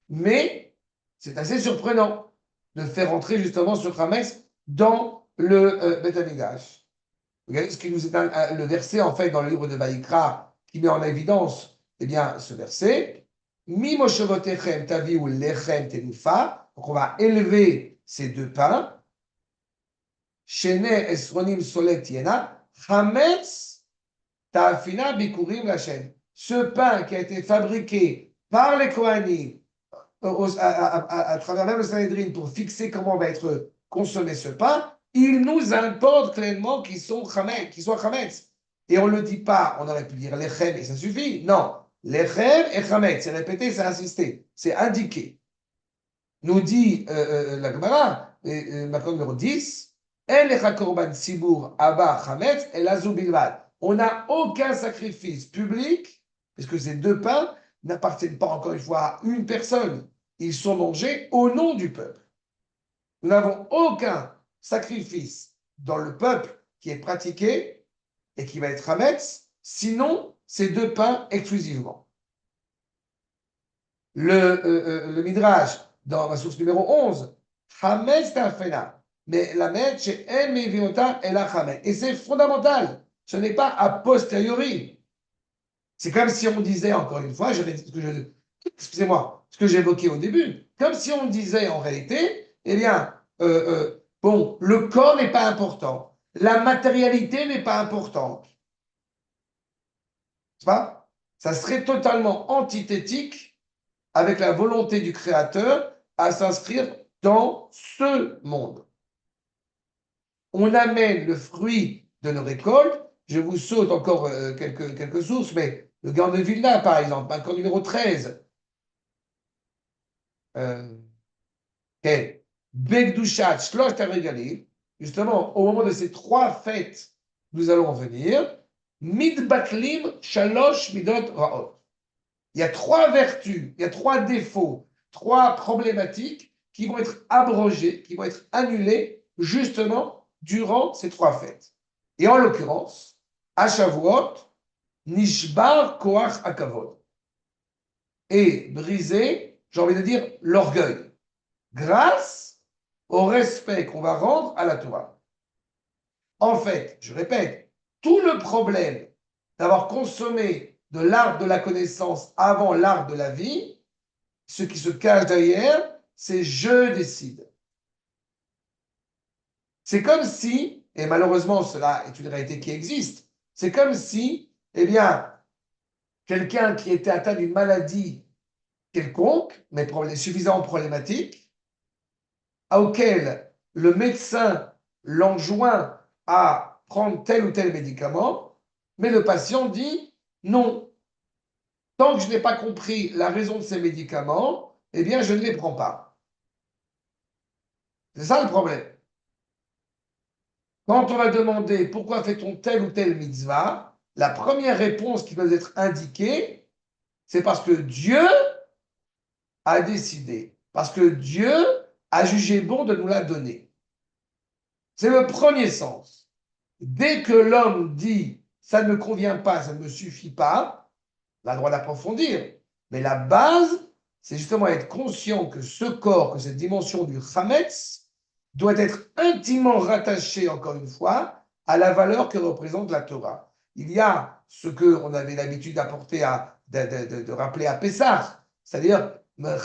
mais c'est assez surprenant de faire entrer justement ce chametz dans le Beth Amikdash. Regardez ce qui nous est le verset en fait dans le livre de Vaïkra qui met en évidence eh bien, ce verset. Mi moshevotechem taviu lechem tenufa. Donc on va élever ces 2 pains. Shene esronim solet yena. Hametz ta'afina bikurim lachem. Ce pain qui a été fabriqué par les Kohanim à travers même le Sanhedrin pour fixer comment va être consommé ce pain, il nous importe clairement qu'ils soient chametz. Et on ne le dit pas, on aurait pu dire lechem et ça suffit. Non, lechem et chametz, c'est répété, c'est insisté, c'est indiqué. Nous dit la Gemara, Makom numéro 10, El lecha korban sibur abba chametz el azou bilvad. On n'a aucun sacrifice public, puisque ces 2 pains n'appartiennent pas encore une fois à une personne. Ils sont mangés au nom du peuple. Nous n'avons aucun sacrifice dans le peuple qui est pratiqué et qui va être hametz, sinon ces 2 pains exclusivement. Le Midrash, dans la source numéro 11, hametz ta'afena, mais la metz chez en meviota et la hametz. Et c'est fondamental, ce n'est pas a posteriori. C'est comme si on disait, encore une fois, excusez-moi, ce que j'évoquais au début, comme si on disait en réalité, eh bien, bon, le corps n'est pas important, la matérialité n'est pas importante. pas? Ça serait totalement antithétique avec la volonté du Créateur à s'inscrire dans ce monde. On amène le fruit de nos récoltes. Je vous saute encore quelques sources, mais le Gaon de Vilna, par exemple, camp numéro 13. Begdushat, Shlosh Regalim, justement, au moment de ces trois fêtes, nous allons venir. Midbatlim, Shalosh, Midot, Raot. Il y a trois vertus, il y a trois défauts, trois problématiques qui vont être abrogées, qui vont être annulées, justement, durant ces trois fêtes. Et en l'occurrence, à Shavuot, Nishbar Koach Akavod. Et briser, j'ai envie de dire, l'orgueil, grâce au respect qu'on va rendre à la Torah. En fait, je répète, tout le problème d'avoir consommé de l'arbre de la connaissance avant l'arbre de la vie, ce qui se cache derrière, c'est je décide. C'est comme si, et malheureusement cela est une réalité qui existe, c'est comme si, eh bien, quelqu'un qui était atteint d'une maladie quelconque, mais suffisamment problématique, auquel le médecin l'enjoint à prendre tel ou tel médicament, mais le patient dit non. Tant que je n'ai pas compris la raison de ces médicaments, eh bien, je ne les prends pas. C'est ça le problème. Quand on va demander pourquoi fait-on telle ou telle mitzvah, la première réponse qui doit être indiquée, c'est parce que Dieu a décidé, parce que Dieu a jugé bon de nous la donner. C'est le premier sens. Dès que l'homme dit ça ne me convient pas, ça ne me suffit pas, il a le droit d'approfondir. Mais la base, c'est justement être conscient que ce corps, que cette dimension du Hametz, doit être intimement rattachée, encore une fois, à la valeur que représente la Torah. Il y a ce qu'on avait l'habitude d'apporter de rappeler à Pessah, c'est-à-dire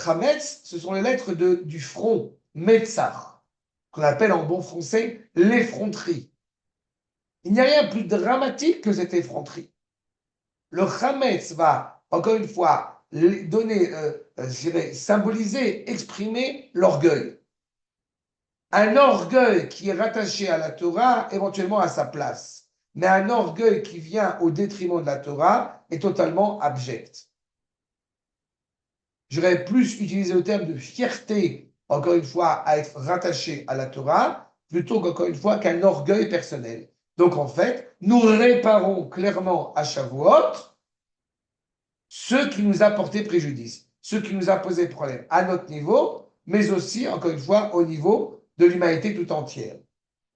Hametz, ce sont les lettres du front, Metzar, qu'on appelle en bon français l'effronterie. Il n'y a rien de plus dramatique que cette effronterie. Le Hametz va, encore une fois, donner, je dirais, symboliser, exprimer l'orgueil. Un orgueil qui est rattaché à la Torah, éventuellement à sa place. Mais un orgueil qui vient au détriment de la Torah est totalement abject. J'aurais plus utilisé le terme de fierté, encore une fois, à être rattaché à la Torah, plutôt qu'encore une fois qu'un orgueil personnel. Donc en fait, nous réparons clairement à Shavuot ce qui nous a porté préjudice, ce qui nous a posé problème à notre niveau, mais aussi, encore une fois, au niveau de l'humanité tout entière.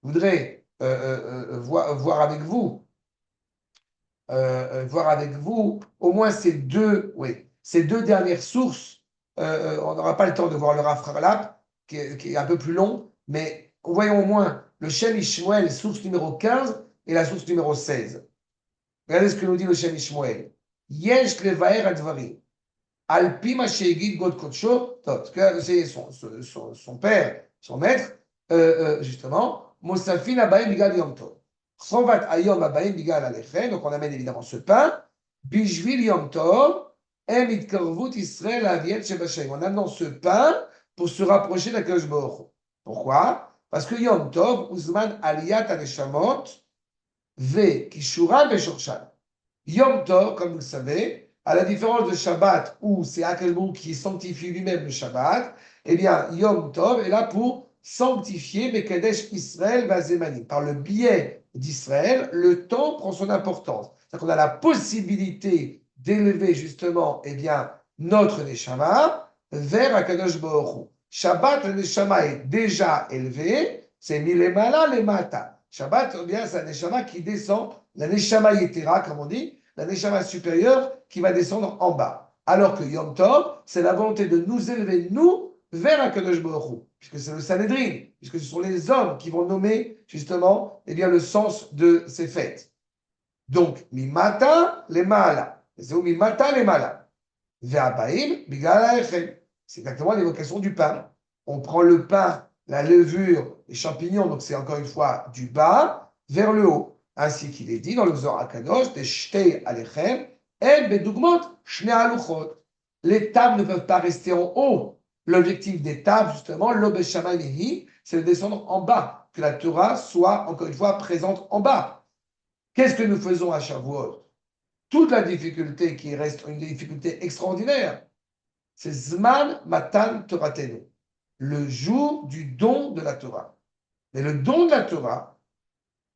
Je voudrais voir avec vous au moins ces deux dernières sources. On n'aura pas le temps de voir le Rav Harlap, qui est un peu plus long, mais voyons au moins le Shem Ishmuel, source numéro 15, et la source numéro 16. Regardez ce que nous dit le Shem Ishmuel. Yesh levaer advarim. Alpi ma sheigid god kodsho. C'est son père, son maître, justement. Mosafin abaim bigal yom tov. Chovat ayom abaim bigal alechem. Donc on amène évidemment ce pain. Bishvil yom tov. Em itkarvut Israël aviet shebashem. En amenant ce pain pour se rapprocher d'Akadosh Baruch Hu. Pourquoi? Parce que yom tov, uzman aliyat aneshamot, ve kishuran veshorshan. Yom Tov, comme vous le savez, à la différence de Shabbat, où c'est Akadosh qui sanctifie lui-même le Shabbat, eh bien, Yom Tov est là pour sanctifier Mekadesh Israël Vazemanim. Par le biais d'Israël, le temps prend son importance. C'est-à-dire qu'on a la possibilité d'élever justement, eh bien, notre Neshama vers Akadosh Baruch Hu. Shabbat, le Neshama est déjà élevé, c'est Milemala Lemata. Shabbat, eh bien, c'est un Neshama qui descend, la Neshama Yetera, comme on dit, la Neshama supérieure qui va descendre en bas. Alors que Yom Tov, c'est la volonté de nous élever, nous, vers Akadosh Baruch Hu, puisque c'est le Sanhedrin, puisque ce sont les hommes qui vont nommer, justement, eh bien, le sens de ces fêtes. Donc, Mimata les Maala. C'est où Mimata les Maala. Ve'abaim bigala echem. C'est exactement l'évocation du pain. On prend le pain, la levure, les champignons, donc c'est encore une fois du bas vers le haut. Ainsi qu'il est dit dans le Zohar HaKadosh, des shtei alechem, En bedugmot, shne haluchot. Les tables ne peuvent pas rester en haut. L'objectif des tables, justement, l'obeshamayhi, c'est de descendre en bas, que la Torah soit, encore une fois, présente en bas. Qu'est-ce que nous faisons à Shavuot? Toute la difficulté qui reste une difficulté extraordinaire, c'est Zman Matan Toratenu, le jour du don de la Torah. Mais le don de la Torah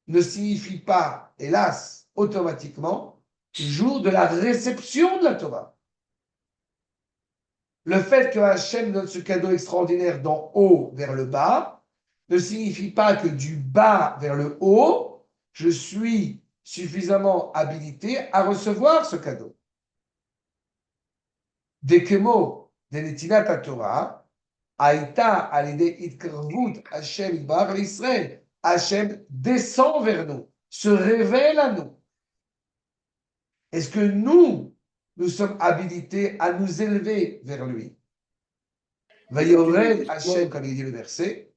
ne signifie pas, hélas, automatiquement, jour de la réception de la Torah. Le fait que Hachem donne ce cadeau extraordinaire d'en haut vers le bas ne signifie pas que du bas vers le haut, je suis suffisamment habilité à recevoir ce cadeau. Dekemo de Netinat Torah, Aïta alide itkarvut Hachem bar l'Israël. Hachem descend vers nous, se révèle à nous. Est-ce que nous sommes habilités à nous élever vers lui? Vayored Hachem, comme il dit le verset,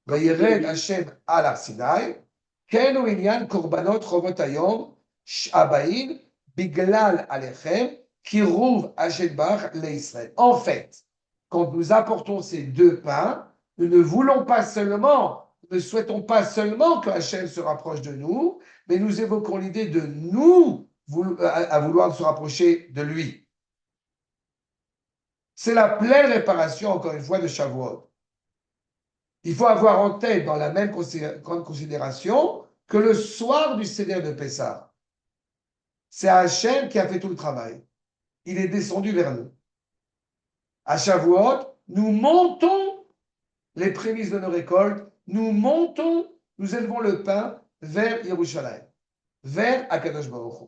Vayored Hachem al Arsinaï, Kenu inyan korbanot chovot hayom, shabaim, biglal alechem, kiruv Hachem bar l'Israël. En fait, quand nous apportons ces deux pains, nous ne voulons pas seulement, ne souhaitons pas seulement que Hachem se rapproche de nous, mais nous évoquons l'idée de nous à vouloir se rapprocher de lui. C'est la pleine réparation, encore une fois, de Shavuot. Il faut avoir en tête, dans la même grande considération, que le soir du Seder de Pessah, c'est Hachem qui a fait tout le travail. Il est descendu vers nous. À Shavuot, nous montons les prémices de nos récoltes, nous montons, nous élevons le pain vers Yerushalayim, vers Akadosh Baruch Hu.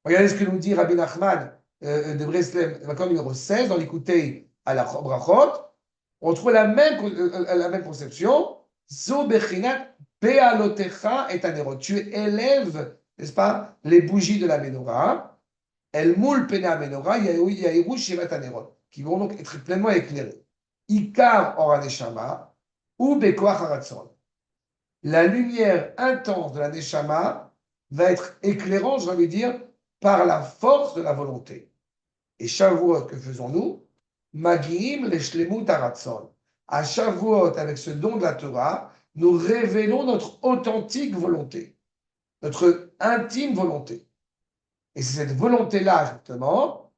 Regardez ce que nous dit Rabbi Nachman de Breslev, l'accord numéro 16, dans l'écouter à la Brachot. On trouve la même conception. Zo bechinat be'alotecha et anerot. Tu élèves, n'est-ce pas, les bougies de la menorah. El moul pena menorah, yahiru shivat anerot, qui vont donc être pleinement éclairées. Ikar or aneshama, ou bekoach haratzon. La lumière intense de la neshama va être éclairante, j'ai envie de dire, par la force de la volonté. Et Shavuot, que faisons-nous? Magiim leshlemut haratzon. À Shavuot, avec ce don de la Torah, nous révélons notre authentique volonté, notre intime volonté. Et c'est cette volonté-là, justement,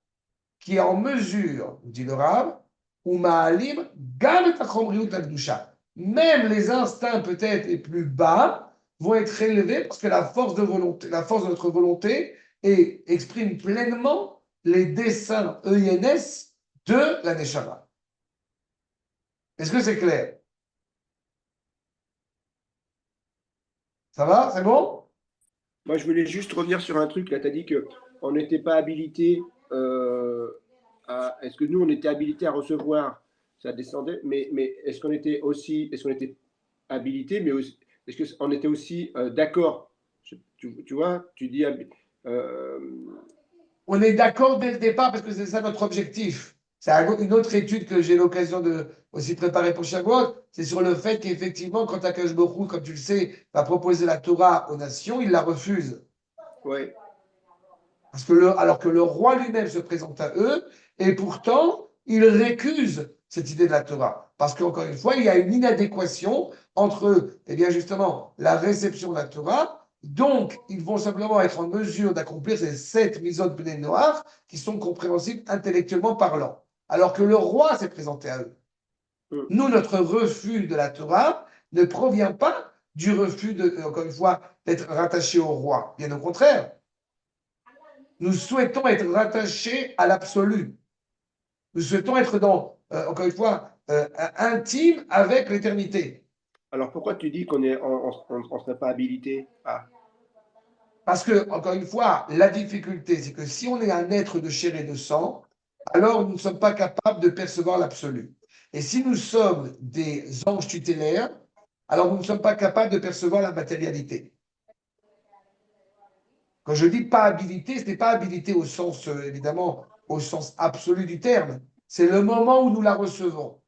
qui est en mesure, nous dit le Rav, ou ma'alim gam et achomriut l'akdusha. Même les instincts peut-être les plus bas vont être élevés parce que la force de volonté, la force de notre volonté exprime pleinement les desseins EINS de la Neshama. Est-ce que c'est clair? Ça va? C'est bon? Moi, je voulais juste revenir sur un truc. Là, tu as dit qu'on n'était pas habilité à. Est-ce que nous, on était habilité à recevoir? Ça descendait. Mais est-ce qu'on était aussi. Est-ce qu'on était habilité, mais aussi, est-ce qu'on était aussi d'accord? Tu vois, tu dis. On est d'accord dès le départ parce que c'est ça notre objectif. C'est une autre étude que j'ai l'occasion de aussi préparer pour Shavuot. C'est sur le fait qu'effectivement, quand Akash Borou, comme tu le sais, va proposer la Torah aux nations, il la refuse. Ouais. Parce que alors que le roi lui-même se présente à eux, et pourtant, il récuse cette idée de la Torah. Parce qu'encore une fois, il y a une inadéquation entre, eh bien justement, la réception de la Torah. Donc, ils vont simplement être en mesure d'accomplir ces 7 mitzvot bnei noirs qui sont compréhensibles intellectuellement parlant. Alors que le roi s'est présenté à eux. Nous, notre refus de la Torah ne provient pas du refus, encore une fois, d'être rattaché au roi. Bien au contraire. Nous souhaitons être rattachés à l'absolu. Nous souhaitons être encore une fois, intime avec l'éternité. Alors pourquoi tu dis qu'on ne serait pas habilité à. Parce que, encore une fois, la difficulté, c'est que si on est un être de chair et de sang, alors nous ne sommes pas capables de percevoir l'absolu. Et si nous sommes des anges tutélaires, alors nous ne sommes pas capables de percevoir la matérialité. Quand je dis pas habilité, ce n'est pas habilité au sens, évidemment, au sens absolu du terme. C'est le moment où nous la recevons.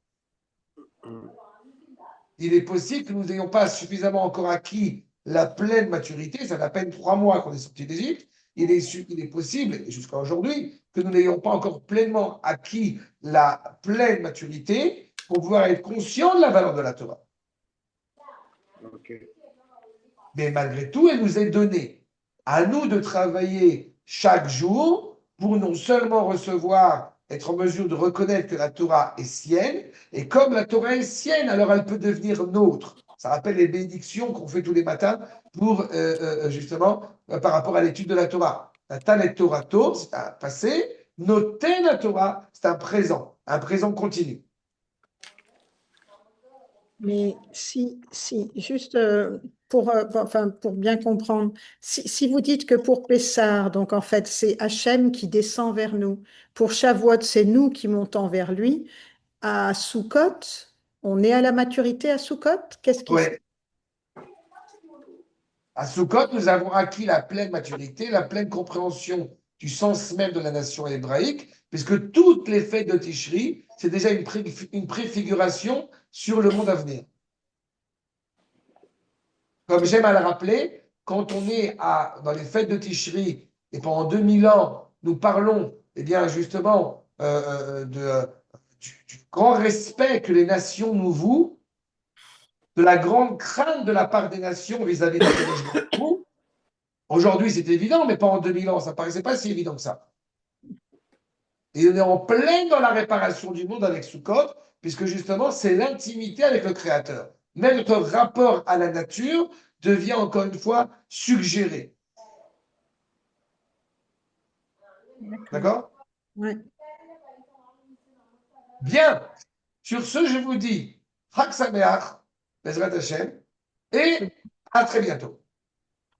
Il est possible que nous n'ayons pas suffisamment encore acquis la pleine maturité. Ça fait à peine 3 mois qu'on est sorti d'Égypte. il est possible, et jusqu'à aujourd'hui, que nous n'ayons pas encore pleinement acquis la pleine maturité pour pouvoir être conscients de la valeur de la Torah. Ok. Mais malgré tout, elle nous est donnée. À nous de travailler chaque jour pour non seulement recevoir, être en mesure de reconnaître que la Torah est sienne, et comme la Torah est sienne, alors elle peut devenir nôtre. Ça rappelle les bénédictions qu'on fait tous les matins pour justement par rapport à l'étude de la Torah. La Tanet Torato, c'est un passé. Noter la Torah, c'est un présent continu. Mais si, juste pour bien comprendre, si vous dites que pour Pessah, donc en fait c'est Hachem qui descend vers nous, pour Shavuot c'est nous qui montons vers lui, à Sukkot, on est à la maturité à Sukkot? Qu'est-ce qui se... Ouais. À Sukkot, nous avons acquis la pleine maturité, la pleine compréhension du sens même de la nation hébraïque, puisque toutes les fêtes de Tishri, c'est déjà une préfiguration sur le monde à venir. Comme j'aime à le rappeler, quand on est dans les fêtes de Tishri, et pendant 2000 ans, nous parlons, eh bien, justement, du grand respect que les nations nous vouent, de la grande crainte de la part des nations vis-à-vis de la Baruch. Aujourd'hui, c'est évident, mais pendant 2000 ans, ça ne paraissait pas si évident que ça. Et on est en plein dans la réparation du monde avec Sukkot, puisque justement, c'est l'intimité avec le Créateur. Même notre rapport à la nature devient encore une fois suggéré. D'accord? Ouais. Bien. Sur ce, je vous dis Chag Sameach, Bezrat Hashem, et à très bientôt.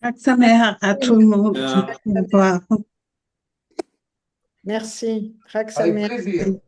Chag Sameach à tout le monde. Au revoir. Merci. Chag Avec Sameach. plaisir.